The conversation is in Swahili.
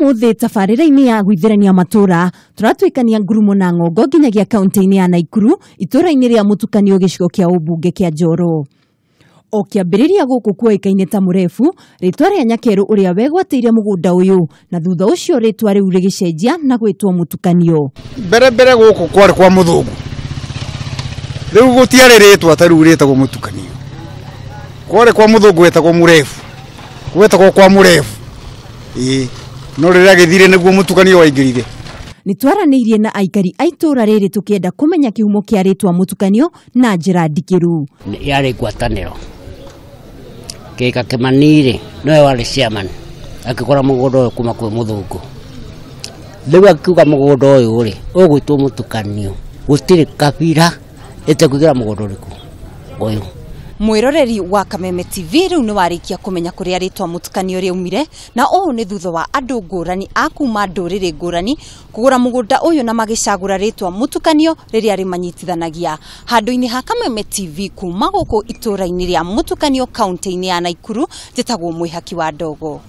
Umuthi tabarĩra-inĩ ya gwithĩrania matura turatwĩkania ngurumo na ng'ongo nginyagia kaunti-inĩ ya Naikuru itũra-inĩ rĩa mũtukanio gĩcigo kĩa ũmbunge kĩa Njoro. O kĩambĩrĩria gũkũ kuoĩkaine ta Mũrefu, rĩtwa rĩa Nyakeru ũrĩa wegwatĩire mũgũnda ũyũ, na thutha ũcio rĩtwa rĩu rĩgĩcenjia na gwĩtwo mũtukanio. Mbere gũkũ kwarĩ kwa mũthũngũ. Rĩu gũtiarĩ rĩtwa ta rĩu rĩtagwo mũtukanio. Kwarĩ kwa mũthũngũ wetagwo Mũrefu. Gwetagwo kwa Mũrefu. No rĩrĩa gĩthire nĩguo mũtukanio waingĩrire. Nĩtwaranĩirie na aikari a itũra rĩrĩ tũkĩenda kũmenya kĩhumo kĩa rĩtwa mũtukanio na njĩra ndikĩru. Yarĩ ngwatanĩro. Kĩka Kĩmanirĩ nowe warĩ chairman akĩgũra mũgũnda ũyũ kuma kwĩ mũthũngũ. Rĩu akiuga mũgũnda ũyũ rĩ ũgwĩtwo mũtukanio. Gũtirĩ kabira ĩtekũgira mũgũnda ũrĩkũ ũyũ. Mwĩroreri wa Kameme TV rĩu nĩ warĩkia kũmenya kũrĩa rĩtwa mũtukanio rĩaumire, na ũũ nĩ thutha wa andũ ngũrani a kuma ndũrĩrĩ ngũrani kũgũra mũgũnda ũyũ na magĩcagũra rĩtwa mũtukanio rĩrĩa rĩmanyitithanagia. Handũ-inĩ ha Kameme TV kuma gũkũ itũra-inĩ rĩa mũtukanio kaunti-inĩ ya Naikuru, njĩtagwo Mwĩhaki wa Ndogo.